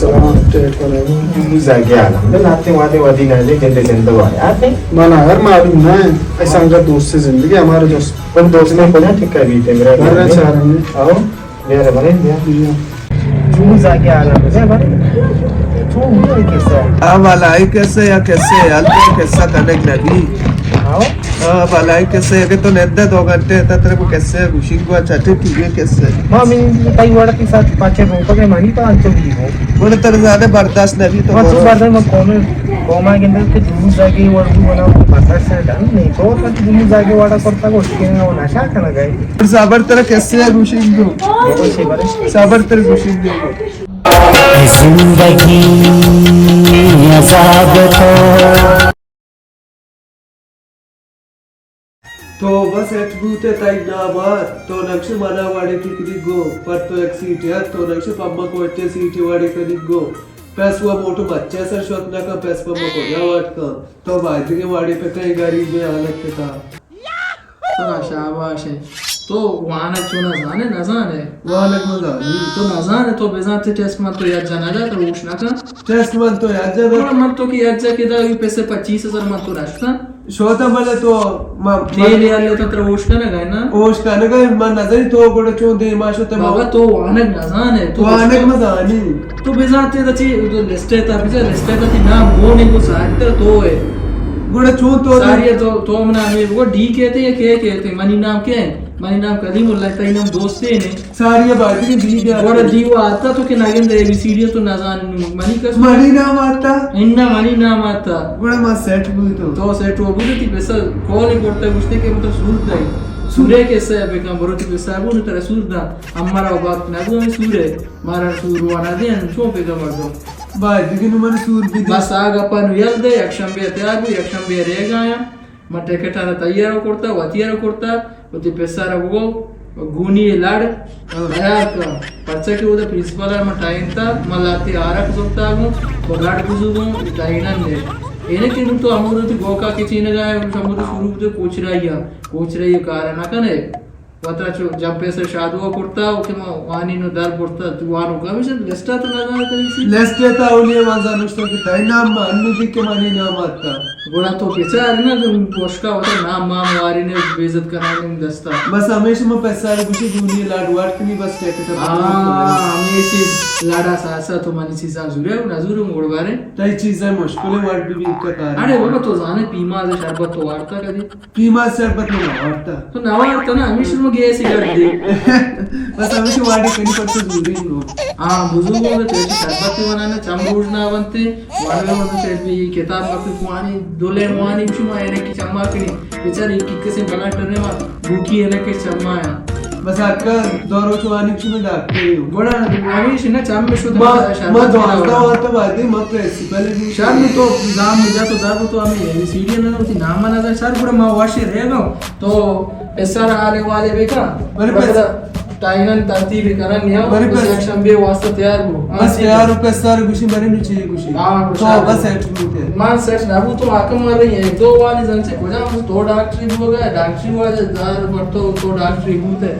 Salamat talaga. Muzagya lang. Natin wadi नाले जिंदे जिंदे वाले आते mana अगर मालूम ना है ऐसा उनका दोस्त से जिंदगी हमारे दोस्त पर दोस्त ने बोला ठीक कर बीते मेरा घर चाह रहे हैं आओ मेरे बने दिया Muzagya lang मुझे बने तू ये कैसा भलाई कैसे या कैसे अलग कैसा कनेक्ट लगी आओ भलाई कैसे अगर तो नेता 2 घंटे था तेरे को कैसे खुशी को चाटे ठीक है कैसे मम्मी ताई वाला के साथ 5 रुपए के मानी तो अंत भी हो बोले तेरे ज्यादा बर्दाश्त नहीं तो मत बार में कोमा के अंदर के Muzagya वाला बना पता से डन नहीं तो Muzagya वाला करता को उसके ना वो नशा करना गए साबर तेरा कैसे है खुशी को वो से बारे साबर तेरे खुशी को जिंदगी अज़ाब तो बस एक बूते ताई ना बार तो नक्श मना वाड़े टिकरी गो पर तो एक सीट है तो नक्श पम्मा को इतने सीट वाड़े करी गो पैसवा मोटो बच्चे सर शोतना का पैस पम्मा को या वाट का तो बाजी के वाड़े पे कई गाड़ी में हालत के था तो शाबाश है तो वहां चुना जाने न जाने वहाँ लग मजा तो न जाने तो बेजाते टेस्ट मत तो याद जाना जा तो उठना का टेस्ट मन तो याद जा थोड़ा मत तो की याद जा के दा पैसे 25,000 मत तो रास्ता शोता मला तो खेल यार लेता तर उठना ना गए ना ओश का ना गए मन नजर तो गोड़े चों दे माशो ते बाबा तो वहां न जाने तो वहाँ लग मजा नहीं तो बेजाते दा ची तो लिस्ट है ता लिस्ट है ता ना वो नहीं को साइड तो है गोड़े चों तो सारी तो हमने हमें वो डी कहते हैं के कहते हैं मनी नाम क्या है मनी नाम कदीमुल्लाह ताई नाम दोस्त है ने सारी बाजी की दी दिया और दी वो आता तो के नागेंद्र एबीसीडी तो ना जान मनी का मनी नाम आता इन्ना मनी नाम आता गोड़े मा सेट हुई तो सेट हो बुरे ती पैसा कॉल ही करता है उसने के मतलब सूर दाई सूरे कैसे है बेका बरोती पैसा वो ने तरह सूर दा हमारा बात ना वो सूरे मारा सूर वाना दे छो पे का मर्दो बाजी की मन सूर भी बस आग अपन यल दे यक्षंबे तैयार हुई यक्षंबे रेगाया मटे केटारा तैयार करता वतियार करता उते पैसा रगो गुनी लाड तैयार का पर्चा के उधर प्रिंसिपल में टाइम था मलाती आरक जोता गो तो लाड बुजुगो टाइना ने एने के तो अमूर तो गोका के चीन जाए समुद्र शुरू से कोच रही कारण कने वता जब पैसे शादुआ करता ओके वानी नो दर पड़ता तू वानो का भी लेस्टा तो ना जाने करी लेस्टे ता ओलिए वाजा नुस्तो की ताई नाम अन्नु की के मानी नाम आता गोड़ा तो पैसा है ना जो पोस्टा होता नाम माम वारी ने बेइज्जत कराने दस्ता बस हमेशा में पैसा रे कुछ गुनी लाड वाट की बस टेकट हमेशा लाडा सासा तो मानी चीजा जुरे ना जुरे मोड़वारे ताई चीजें मुश्किल वाट भी इनका कारण अरे बाबा तो जाने पीमा से शरबत तो वारता कदी पीमा शरबत में वाटता तो ना वारता ना हमेशा गए सिगरेट दे बस हमेशा वाड़ी कहीं पर तो जरूरी नो हां बुजुर्गों ने तेरी शरबत बनाना चमरूज ना बनते वाले में तो भी किताब में कुआनी दोले मुआनी चुमा है कि चम्मा की बेचारी किक से बना टरने मा भूखी है के चम्मा है बस आपका दौरो चुवानी चुमे डाकते हो गोड़ा हमेशा ना चम में शुद्ध मैं दोस्ता होता बात है मत प्रिंसिपल शाम में तो एग्जाम में जा तो दाबो तो हमें सीढ़ी ना होती नाम माना था सर पूरा मां वाशे रहेगा तो पैसा आने वाले बेका मेरे पैसा टाइगन तरतीब करन या मेरे पैसा शंबे वास्ते तैयार हो बस यार रुपए सर गुशी मेरे नीचे चाहिए गुशी तो बस सेट होते मान सेट ना वो तो आके मार रही है दो वाली जन से कोजा तो डॉक्टरी हो गया डॉक्टरी वाले दार पड़तो तो डॉक्टरी होते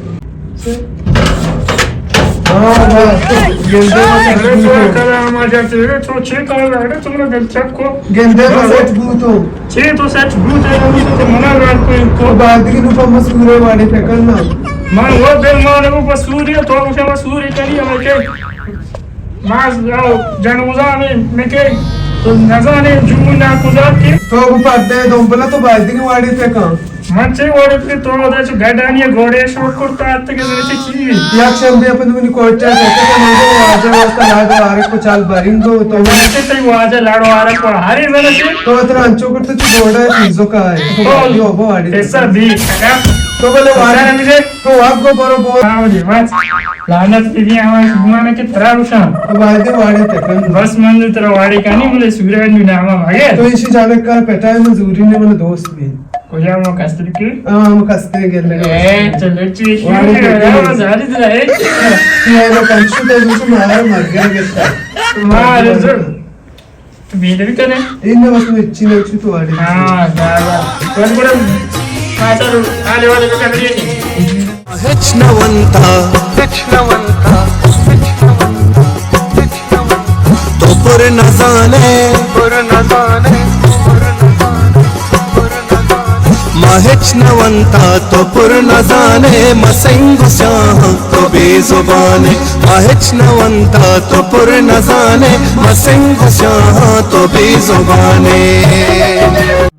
हां गेंदे में सेट बूतो छे तो सेट बूतो तो मना रात को बाद की नुपा मसूरे वाले फेंकना man वो बेल माने वो सूर्य तो मुझे वो सूर्य करी है के मास जाओ जनउजा में के तो नजाने जुमुना कुजात की तो ऊपर दे दोंबला तो बाद की वाड़ी फेंका మంచి ఓడికి తోడొచ్చు గడ్డాని గోడే షాట్ కొడతా అత్తకే జరచి చీవి याक्षम भी अपन को कोटा कहते हैं मुझे आजा वास्ता लाडो आरे को चाल बारिंगो तो అయితే తై వాజ లాడో ఆరకు హరి జరచి तो इतना अंचो करते जो गोड़ा चीजों का है तो वाड़ी हो वाड़ी ऐसा भी का तो बोले वाड़ा मुझे तो आपको बरोबर आवली वाच लानत की आवाज घुमाने के तरारुषा वाड़ी फेंकन बस मंदिर तरह वाड़ी कानी बोले सूरज ने नाम आगे तो इसी जाने का पेटा है मजूरी ने मेरे दोस्त भी कोया वो कस्तर की हम कस्ते गेले चलो ची वाड़ी आवाज हरी तरह है ये लो कंचू तो मुझे मार मर गया गेता मार जो वीडियो भी करे इन बस में इच्छी लक्षी तो वाड़ी हां दादा कोन बड़ा मातर आले वाले को कर दिए ಹೆಚ್ಚನವಂತ माहिचनवंता तो पुर न जाने मसेंग शाह तो बेजुबाने माहिचनवंता तो पुर न जाने मसेंग शाह तो बेजुबाने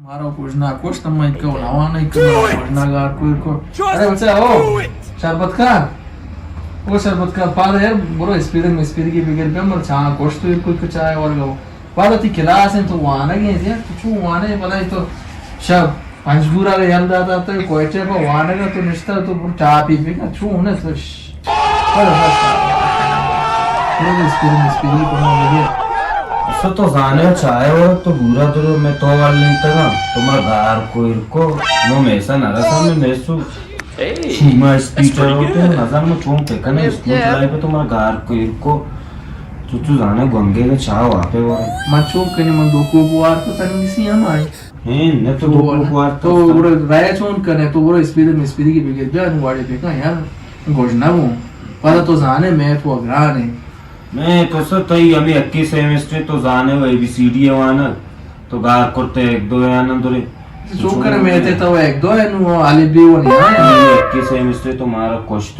मारो पूछना कुछ तम मैं क्यों नवा नहीं क्यों पूछना गार को अरे बच्चा ओ शरबत का वो शरबत का पाद यार बोलो स्पीड की बिगड़ पे मर छा कोश तो कुछ चाय और गो पाद ती क्लास है तो वाना के दिया कुछ वाने पता है तो शब पंचगुरा के याद आता तो कोयटे को वाने का तो निश्ता तो चा पी का छू ने तो पर बस पूरे स्पीड को ना सो तो जाने चाहे और तो बुरा तो मैं तो वाल नहीं तगा तुम्हारा घर को इनको नो मैसा ना रहा मैं मैसू मैं स्पीकर होते हैं नजर में चों पे कने स्कूल चलाए पे तुम्हारा घर को इनको चुचु जाने गंगे के चाह वहाँ पे वो माचो कने मन दो को बुआर तो तनी सी हम आई हैं न तो दो को तो वो राय चोन कने तो वो स्पीड की बिगड़ गया वाड़े पे का यार घोषणा वो पता तो जाने मैं तो अग्राने मैं तो सो तई अभी 21 सेमेस्टर तो जाने वो एबीसीडी है वाना तो गार करते एक दो है आनंद रे जो करे मैं ते तो एक दो है नु आली भी वो नहीं है 21 सेमेस्टर तो मारा कष्ट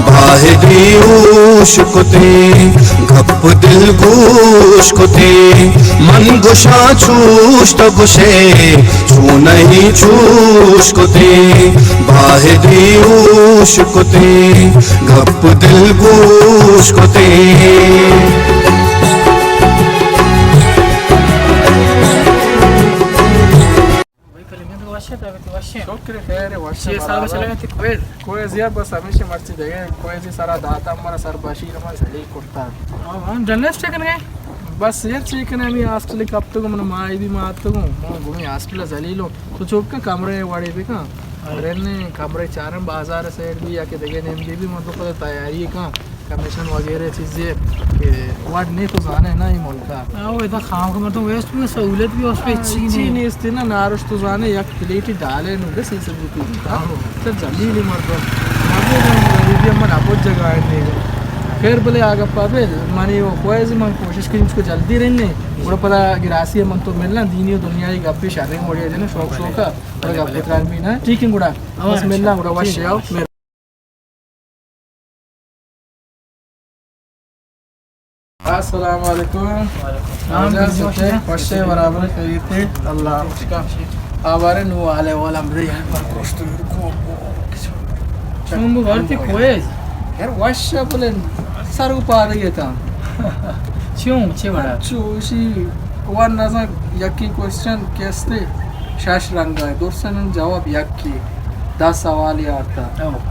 बाहरी उशकुते गप दिल गोश कुते मन गुशा चूश तो गुशे छू नहीं चूश कुते बाहरी उशकुते गप दिल गोश कुते शोकरे खैर वर्षे साल चलेगा ती कोई जिया बस हमेशा मर्ची देगे कोई जी सारा दाता हमारा सर बशीर हमारा सड़ी कुर्ता हां जर्नलिस्ट कने बस ये चिकन है मैं हॉस्टल कप तो मन माई भी मात तो घूमी हॉस्टल जलीलो तो चौक का कमरे वाड़े पे का रेने कमरे चारन बाजार साइड भी आके देखे नेम भी मतलब पता तैयारी का कमीशन वगैरह चीजें कि वार्ड नहीं तो जाने ना ही मुल्क का वो इधर खाम का मतलब वेस्ट में सहूलियत भी उस पे अच्छी नहीं इससे ना नारुश तो जाने या प्लेट डाले नु बस इसे भी तो जल्दी नहीं मरता अभी भी हम बहुत जगह है नहीं फिर बोले आगे पावे मानी वो कोई जी मन कोशिश करी उसको जल्दी रहने बड़ा पता गिरासी मन तो मिलना दीनी दुनिया की गप्पे शादी मोड़ी है ना शौक शौक का और गप्पे त्रान भी ना ठीक है गुड़ा बस मिलना गुड़ा बस शेव अस्सलाम वालेकुम फर्शे बराबर खरीदते अल्लाह उसका आवारे नु वाले वाला हमरे यार पर कोस्ट को चुंबु भरती कोई यार वाशा बोले सर को पार गया था क्यों छे बड़ा चूसी वन नजा यकी क्वेश्चन कैसे शाश रंग है दोस्तन जवाब यकी 10 सवाल यार था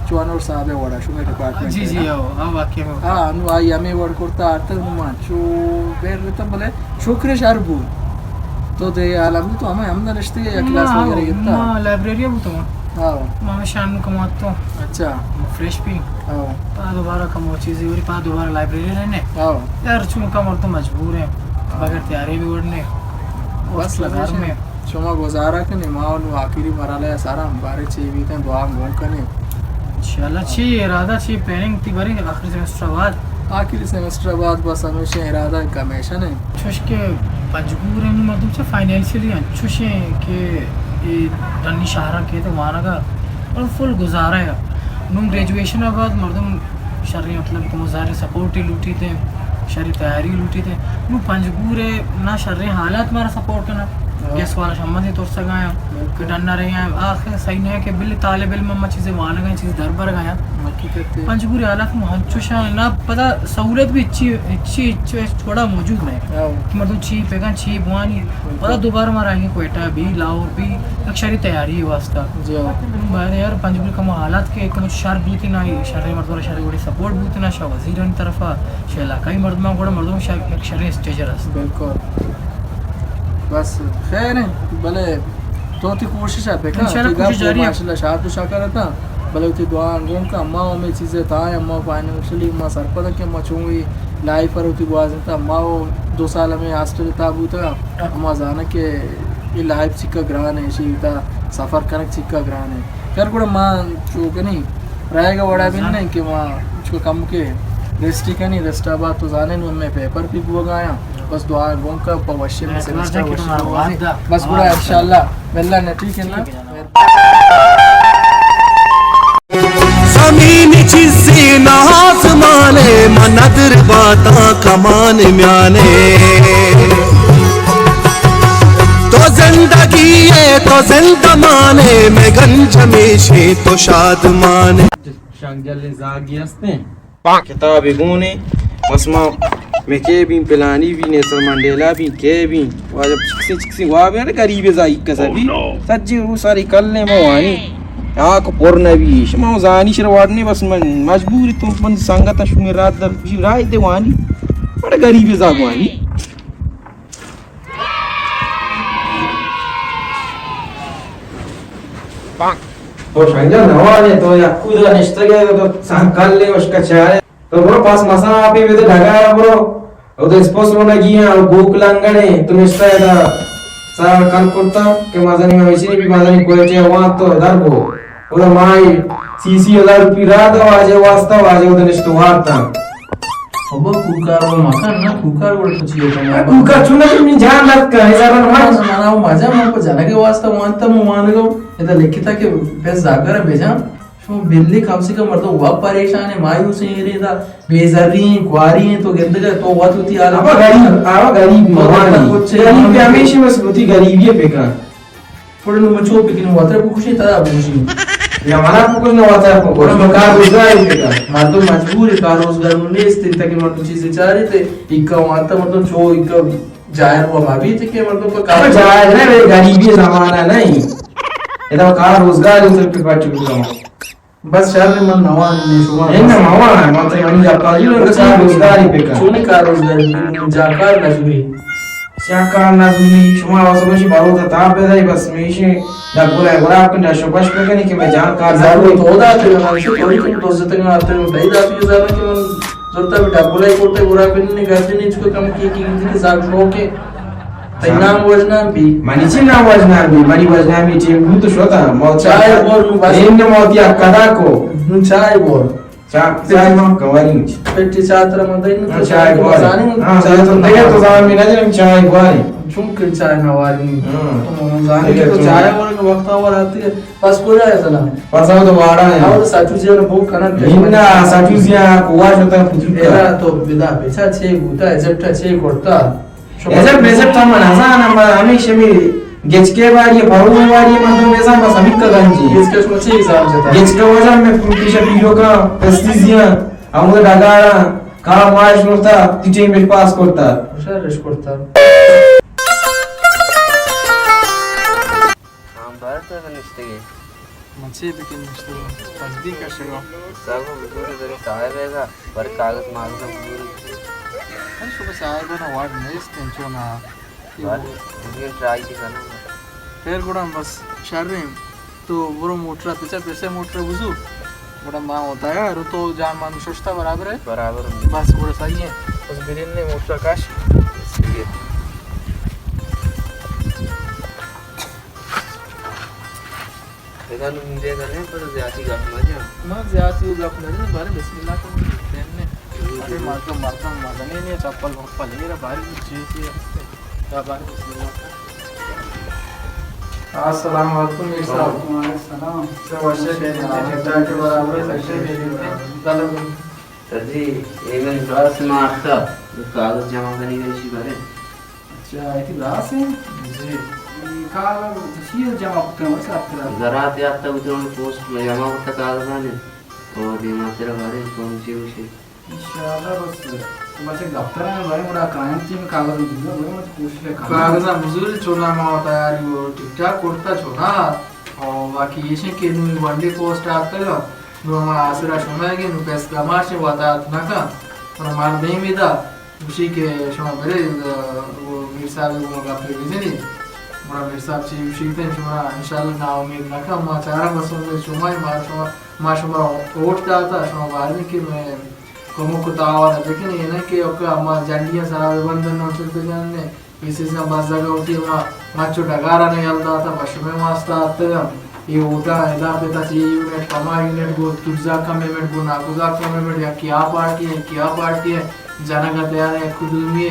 चुवानोर साहब वड़ा शुगर डिपार्टमेंट जी जी हां वाक्य में हां नु आई हमें वर्ड करता अर्थ नु चू बेर तो बोले शुक्र शरबू तो दे आलम तो हमें हम रिश्ते या क्लास वगैरह कितना लाइब्रेरी है वो तो हां मां शाम को कमाता अच्छा फ्रेश भी हां पा दोबारा कम चीज और पा दोबारा लाइब्रेरी रहने हां यार चुम कम तो मजबूर है बगैर तैयारी भी उड़ने बस लगा में चुमा गुजारा के निमाओ नु आखिरी मरहला सारा बारे चीवी थे दुआ घूम कने इंशाल्लाह छी इरादा छी प्लानिंग थी बरी आखिरी सेमेस्टर बाद बस हमेशा इरादा कमीशन है छुश के मजबूर है मतलब से फाइनेंशियली छुश है कि ये रनी शहरा के तो माना का और फुल गुजारा है नु ग्रेजुएशन बाद मर्दम शरी मतलब को सारे सपोर्ट ही लूटी थे शरी तैयारी लूटी थे नु पंजगूर है ना शरी हालात मारा सपोर्ट करना गैस वाला सम्मति तोड़ सका कि डरना रहे हैं आखिर सही नहीं है कि बिल तालिब इल्म में चीज़ें वाना गए चीज़ दर बर गया पंचगुरी हालात में हंचुशा ना पता सहूलियत भी अच्छी थोड़ा मौजूद नहीं कि मतलब छी पेगा छी बुआनी पता दोबारा मारा है कोयटा भी लाहौर भी अक्षरी तैयारी वास्ता मैंने यार पंचगुरी कम हालात के कम शर बूती ना शर मर्दों शर बड़ी सपोर्ट बूती ना शाह वजीर तरफा शेला कई मर्दमा गोड़ा मर्दों शर स्टेजर बिल्कुल बस खैर है भले तो ती कोशिश है पे का माशाल्लाह शाद तो शाकर था भले ती दुआ अंगों का अम्मा में चीजें था अम्मा फाइनेंशियली अम्मा सरपद के मचूंगी लाइफ पर होती बुआज था अम्मा 2 साल में हॉस्टल था बूता अम्मा जाना के ये लाइफ चिक्का ग्रान है शीता सफर करने चिक्का ग्रान है खैर கூட मां चूक नहीं रहेगा बड़ा भी नहीं कि मां उसको कम के रेस्ट का नहीं रेस्ट बाद तो जाने नु मैं पेपर भी बुआ गया बस दुआ गोंका पवश्य में से बस बुरा इंशाल्लाह वेल्ला ने ठीक है ना जमीन चीज़ें ना आसमाने मनदर बाता कमान म्याने तो जिंदगी है तो जिंदमाने में गंज में तो शाद माने Shangjalle zagi asne. Kitabe gune masma meke bin pelani bin Nelson Mandela bin ke bin wajab chiksi wa bin garibe zai kasabi sajji ru sari kalle mawani ko porna bi shma zani shirwadne bas man majburi tum man sangata shumi rat da rai de wani bada garibe zagwani तो शंजर नवाने तो या कूदा निश्चित गया तो संकल ले उसका चाहे तो ब्रो पास मसा आप ही विद ढगाया ब्रो उधर स्पोर्ट्स रोना किया और गोकुलांगणे तो निश्चित है दा सार कल करता के मजानी में वैसे भी मजानी कोई चे वहाँ तो इधर को उधर माई सीसी उधर पिरा तो वाजे उधर निश्चित वार्ता अब कुकर वो मकान ना कुकर वो कुछ ये करना कुकर चुना तुमने जान रख का है यार माना वो मजा मन को जाने के वास्ते मानता हूँ मान गो इधर लिखिता के पैसे जाकर भेजा शो बिल्ली कम से कम मर्दों वह परेशान है मायूस है ये था बेजारी क्वारी है तो गिरते गए तो वह होती आला आवा गरीब गरीब पे हमेशा बस होती गरीबी पे का थोड़े लोग मचो पे किन वाटर को खुशी तरह खुशी या मला कुछ न होता है को कार रोजगार पे का मार तो मजबूर है कार रोजगार में नहीं स्थिति तक मर्दों चीजें चाह रहे थे इक्का वांता मर्दों चो इक्का जायर हुआ भाभी थे के मर्दों का कार जायर ना वे गरीबी जमाना नहीं ये तो कार रोजगार उतर पे पार्टी को बस शहर में मन नवा नहीं शुमा है ना मावा है मतलब मन जाता है ये कार रोजगार पे का चोने कार रोजगार जाकर नजूरी शाकार नजूरी शुमा वासमशी बारो था ताप बेदाई बस मेशे डगुला है गुलाब कंडा शोबाश पे नहीं कि मैं जान कार जारो तो होदा थे ना इसे थोड़ी कम तो जतन आते हैं भाई दास ये जाना कि मन जरूरत है डगुला ही करते गुरा पे नहीं करते नहीं इसको कम की गिनती जाग लो के तैनाम वजना भी manichi na wajna bi mari wajna mi je mutu shota mo चाय बोर नु बस inne mo dia kadako नु चाय बोर चाय mo kawari पेटी चात्र मंदई नु चाय बोर हां चाय तो दे तो zaman mi na je चाय बोरी चुंक चाय नवारी तो जाने के तो चाय बोर के वक्त और आती है बस को जाए सना पासा तो वाड़ा है और साचू जी ने बहुत खाना inna satuzia kuwa shota futu era तो विदा बेचा छे गुता एजेप्टा छे करता ऐसा बेजब था मन आसान हम हमेशा भी गेच के बारी भरू बारी मतलब ऐसा बस हम का गंजी इसके सोचे एग्जाम जता गेच के वजह में पीछे पीरो का प्रेस्टीजिया हम तो डगाड़ा का मार्च करता टीचिंग में पास करता सर रेस करता हम भारत में निश्चित है मंचे बिकिन निश्चित तस्दीक का शगा सब बिल्कुल जरे साहब है पर कागज मांग सब अरे सुबह साहब ना वार्ड नेस्ट टेंशन ना ये ट्राई करना फिर गुड़ा बस शहर में तो वो मोटर पीछे पैसे मोटर बुझू गुड़ा माँ होता है और तो जान मान सोचता बराबर है बराबर बस गुड़ा सही है बस बिरिन ने मोटर काश देखा मुझे करने पर ज़्यादा गप मजा मैं ज़्यादा गप नहीं बारे बिस्मिल्लाह को देने अरे मार्का मगने ने चप्पल भप्पल ये बारी चीज़ क्या बारी बिस्मिल्लाह अस्सलाम वालेकुम मेरे साहब वालेकुम सलाम सब वर्षे के के बराबर सच्चे भेजते चलो सर जी ये मैं क्लास में आता कागज जमा करने के लिए बारे अच्छा इतनी रात है जी कागज तस्वीर जमा करना चाहते हैं जरा ते आता उधर पोस्ट में जमा करता कागज आने और ये मात्र बारे कौन सी उसे इंशाल्लाह बस बस एक दफ्तर में भाई मुड़ा क्लाइंट टीम कागज दूंगा वो मुझे पूछ ले कागजा बुजुर्ग छोना में होता है यार वो ठीक ठाक करता छोना और बाकी ये से के नु वनडे पोस्ट आता है नो मा आसरा छोना के नु पैस का मार्च वाता ना का और मार दे में दा उसी के शो मेरे वो मेरे साहब को मगा पे भेजनी मोरा मेरे साहब ची उसी पे शोना इंशाल्लाह ना उम्मीद ना का मा चारा बसों में शोमा मा शोमा वोट डालता शोमा बारे के मैं como que tava na pequena e né que o que a jandia sarava बंधन नोट पे जाने इसी से बस जगह होती है वहाँ छोटा गारा नहीं चलता था पशु में वास्ता आते हैं ये उठा इधर पे था ये यूनिट कमा यूनिट को तुझा का मेमेंट को नाकुजा का मेमेंट या क्या पार्टी है जाना का तैयार है खुद में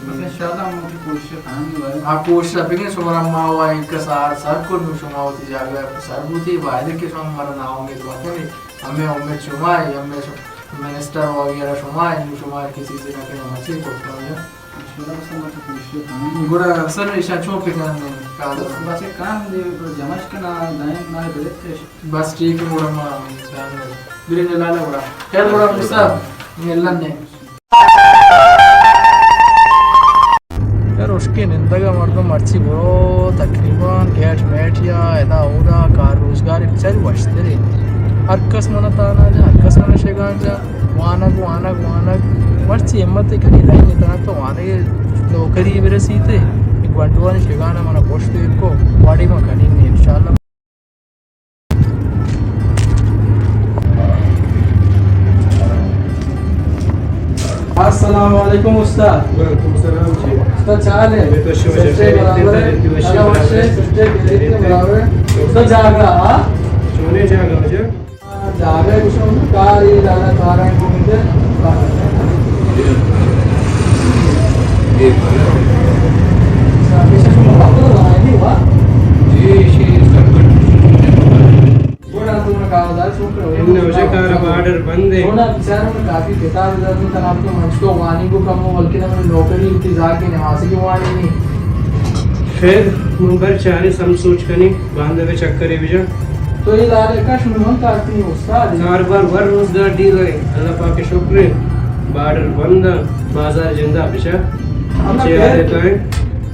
इंशाल्लाह हम उनकी कोशिश करेंगे आप कोशिश करेंगे शुमारा मावा इनका सर को शुमा होती जाएगा सर होती वायदे के शुमा हमारा नाव में तो नहीं हमें उम्मीद शुमा है हमें मिनिस्टर वगैरह शुमा है शुमा किसी से ना कहीं मछली करता हूँ इंशाल्लाह सब उनकी कोशिश करेंगे गुड़ा सर इशा चौक पे करने का बस एक काम दे जमाश का ना दाएं ना बदलते बस ठीक है गुड़ा मां बिरे ने लाला गुड़ा क्या गुड़ा मिस्टर मिलन ने यार उसके निंदगा मर्दों मर्ची बरो तकरीबन गेट मैट या ऐदा उदा कार रोजगार बेचारी बचते रे हर कस मना ताना जा हर कस मना शेगान जा वानग मर्ची हिम्मत कहीं नहीं नितना तो वाने नौकरी मेरे सीते एक बंटुआ ने शेगाना मना पोस्ट को बॉडी में कहीं नहीं इंशाल्लाह अस्सलाम वालेकुम उस्ताद वालेकुम सलाम जी उस्ताद चाल है तो शिव उस्ताद जागा हां चोने जागा मुझे जागा कुछ कार ये दादा कारण को मुझे बार्डर बंद है बेचारों में काफी किताब तक आपके मंच को वानी को कम हो बल्कि नौकरी इंतजार की नमाजी की वानी नहीं फिर मुंबर चारे सम सोच कनी बांधे में चक्कर है बिजा तो ये लाले का शुरू करती है उस्ताद कारोबार वर रोजगार दी गए अल्लाह पाक के शुक्र है बार्डर बंद बाजार जिंदा बिजा चारे तो है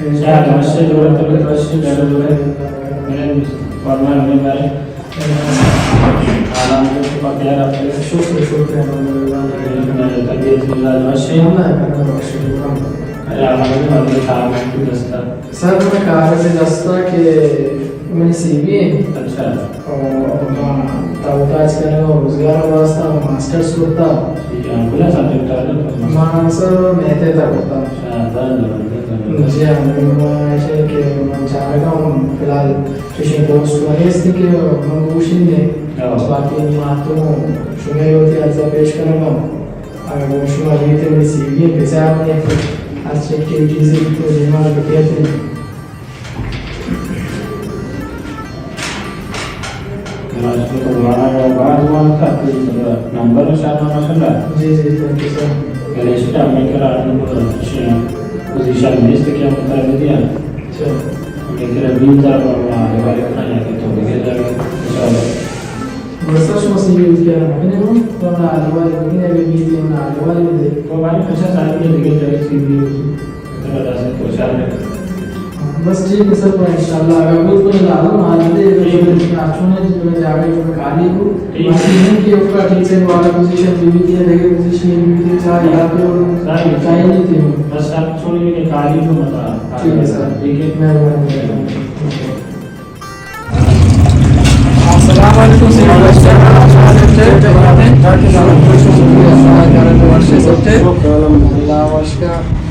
नमस्ते जोड़े तो नमस्ते जोड़े मेरे फरमान में मेरे आराम से पकड़ रखे शुक्र तबीयत मिला नमस्ते अरे आराम से मतलब काम की दस्ता सर मैं कार से दस्ता के मैंने सीवी अच्छा और तब आज करने का रोजगार वास्ता मास्टर्स करता ठीक है बोला सब्जेक्ट आ रहा मां सर मैं ते होता मुझे ऐसे कि मैं चाह रहा हूँ फिलहाल ट्यूशन कोर्स वाले इसलिए कि मैं कोशिश ने बाकी मातों शुमे होती है ऐसा पेश करूँगा अगर वो शुमा ये थे मेरी सीवी कैसे आपने आज एक्टिविटीज़ तो जिम्मा रखे थे तो हमारा बात हुआ था कि नंबर शायद माशाल्लाह जी थैंक यू सर मेरे स्टाफ में करा पोजीशन में इसके क्या बता दिया अच्छा लेकिन अभी तक हमारे वाले खाने के तो बिगड़ जाएगा इंशाल्लाह बरसा शो से यूज किया मैंने वो तो ना आलवा लेकिन अभी भी ना आलवा ले तो हमारे अच्छा साल में बिगड़ जाएगी सीधी तरह से तो शायद बस ठीक है सर इंशाल्लाह अगर वो तो लालू मान ले आचो ने जो जाके जो खाली को बाकी नहीं कि उसका टीचर वाला पोजीशन भी दिया लगे पोजीशन भी दिया चाहे यहाँ पे और चाहिए नहीं थे बस आप छोड़िए कि खाली को मत ठीक है सर ठीक है मेहरबानी अस्सलाम वालेकुम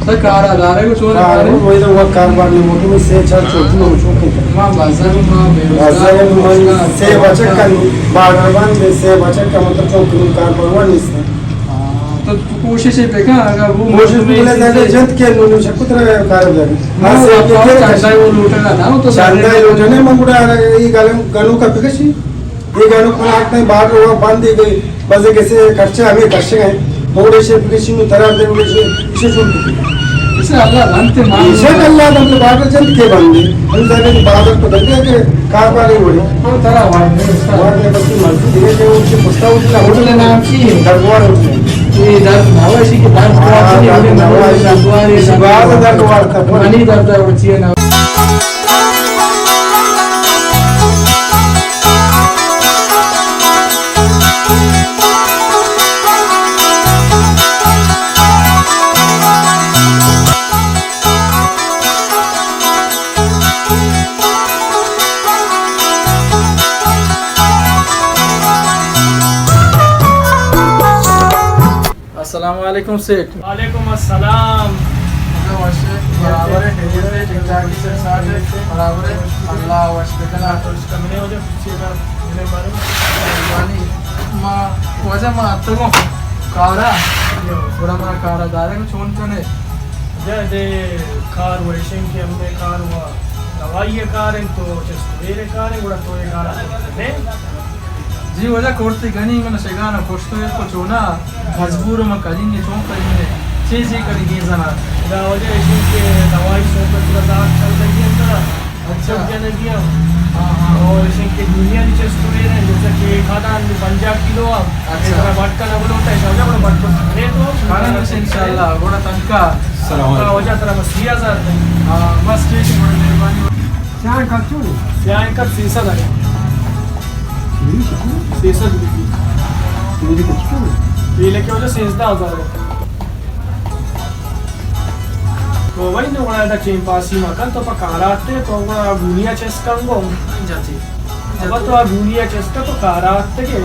सर कार आ रहे कुछ और वही तो वो कारोबार में मोटो में से चार छोटी में छोटी मां बाजार में बाजार में से बचत का बार्डर बंद में से बचत का मतलब चौकी कारोबार नहीं है तो कोशिश है पे का अगर वो कोशिश में जाके जंत के नो शकुत्र कारोबार हां से ये चांदा वो लूटना ना तो चांदा लूटने में मुड़ा ये गनु का फिकशी ये गनु को आते हैं बाहर वो बंद ही गई बस कैसे खर्चे हमें खर्चे हैं थोड़े से फिकशी में तरह दे इसे सुन इसे अल्लाह बनते मान इसे अल्लाह बनते बाहर जंत के बंदे हम जाके बाहर को दे के कारोबार ही हो तो तरह वाई नहीं उसका और में बस मर्जी धीरे धीरे उनसे पुछता उठला होटल नाम की दरबार होटल ये दर नवाशी की दर मनी दर होती है ना वालेकुम सेठ। वालेकुम अस्सलाम। बराबर है, ठीक-ठाक से साथ है, बराबर है। अल्लाह वशकना तो इसका मैंने वजह पूछेगा मैंने मालूम मां वजह मां तो कारा थोड़ा मां कारा दारे में छोन कने जदे कार वैशन के हमने कार हुआ दवाई कार तो मेरे कार है बड़ा तो ये कार है जी वजह कोर्ती गनी मैंने शेगाना कोष्टो को चोना मजबूर में कलिंगे चों कलिंगे चीज़ करेंगे जना दा वजह इसी के दवाई सो पर पूरा दाग चल रही है अंदर अच्छा जने दिया और इसी के दुनिया नीचे स्टोरी है जैसे कि खाना 50 किलो अच्छा बटका लगल होता है समझा बड़ा बटका अरे तो खाना में इंशाल्लाह बड़ा तनका का वजह तरह बस 3000 हां बस ठीक है बड़ी मेहरबानी क्या करतू क्या का सीसा लगा सीसा मेरी कुछ ये लेके वजह 16000 तो वही ने बड़ा चेन पासी मकान तो पकाराते तो गुनिया चेस्कांगो जाती अब तो गुनिया चेस्का तो काराते के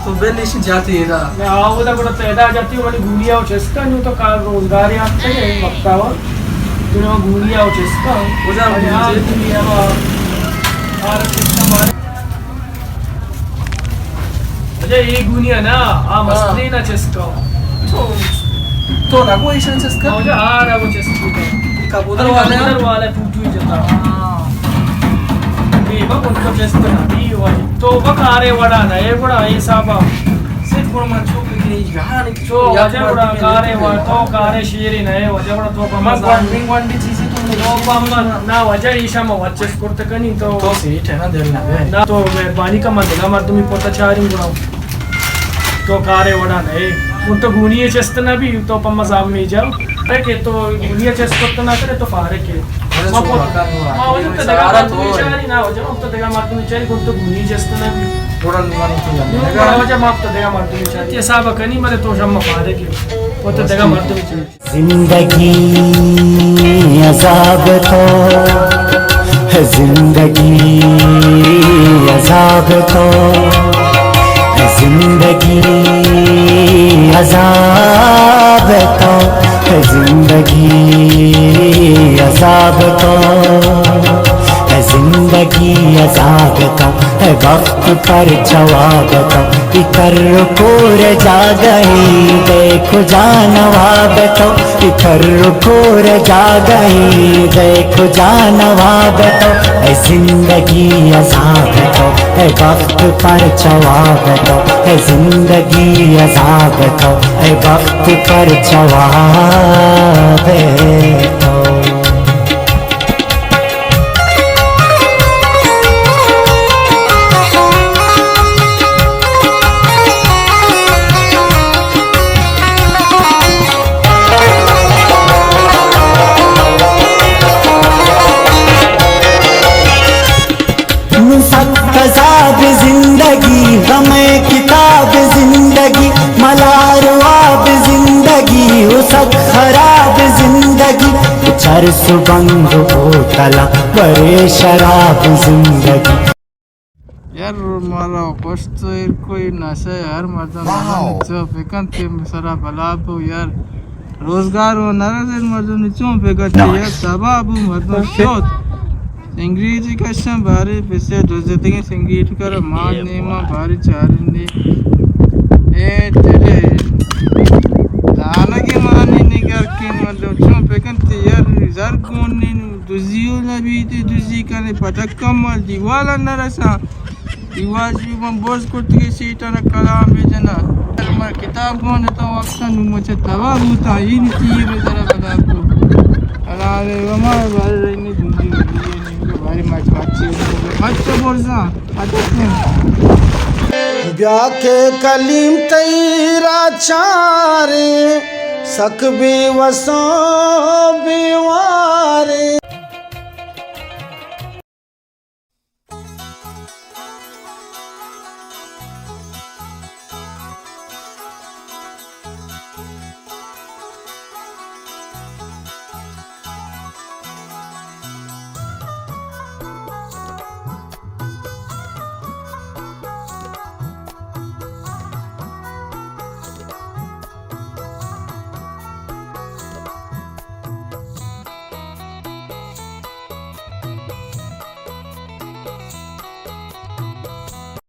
तो बेलिश जाती है ना मैं आओ तो बड़ा पैदा जाती हूं वाली गुनिया और चेस्का न्यू तो कार रोजगार आते के वक्तावा तो गुनिया और चेस्का हो जा दुनिया और चेस्का मारे अजय ये गुनिया ना आ मसली ना चेस्का तो ना कोई सेंसेस का मुझे आ रहा वो चेस्का का उधर वाला टूट जाता ये बा उनका चेस्का नहीं हुआ तो बकारे वड़ा ना ये बड़ा ऐसा बा सिर्फ वो मन छुप के यहाँ नहीं तो वजह बड़ा कारे वा तो कारे शेरी ना ये वजह बड़ा तो मग वन वन डी चीज़ तो तो पम्मा ना वजह ईशा में वच्चेस करते कनी तो सीट है ना देना है ना तो मेहरबानी का मत देगा मर तुम्हें पता चाह रही हूं तो कारे वड़ा नहीं वो तो गुनिया चेस्ट ना भी तो पम्मा साहब में जाओ अरे के तो गुनिया चेस्ट करते ना करे तो फारे के मां वजह तो देगा मत तुम्हें चाह रही ना वजह तो देगा मत तुम्हें चाह तो गुनिया चेस्ट ना भी थोड़ा नुवानी तो बड़ा वजह माफ तो देगा मत तुम्हें चाह ये साहब कनी मरे तो शम्मा फारे के वो तो देगा मत तुम्हें चाह जिंदगी अज़ाब तो है जिंदगी अज़ाब तो है जिंदगी अज़ाब तो है जिंदगी अज़ाब तो है जिंदगी अज़ाब तो है वक्त पर जवाब तो इकर कोर जा गई देखो जानवाब तो इकर कोर जा गई देखो जानवाब तो है जिंदगी अज़ाब तो है वक्त पर जवाब तो है जिंदगी अज़ाब तो है वक्त पर जवाब तो कज़ाब जिंदगी गमे किताब जिंदगी मलारवाब जिंदगी उसक खराब जिंदगी चर सुबंग बोतला बड़े शराब जिंदगी यार मारा कष्ट कोई नशा यार मर्दन जो बेकंते सरा बलाबो यार रोजगार हो नरजन मर्दन चों बेकते यार सबाबु मर्दन शोत अंग्रेजी का शम बारे पैसे दोजते के संगीत कर मान ने मां बारे चारने ए तेरे दाना के माने ने कर के मतलब चों बेकंते यार जार कौन ने दुजियो लबी ते दुजी करे पटकम दीवाला नरसा दीवाजी में बोझ करते के सीटा ना कलाम बेजना मर किताब कौन तो वक्त मुझे तवा होता ही नहीं है जरा बता को अरे हमारे बारे रहने दूंगी ये बारे में मत बोलना ब्याह के कलीम तेरा चारे सक बेवसों बेवारे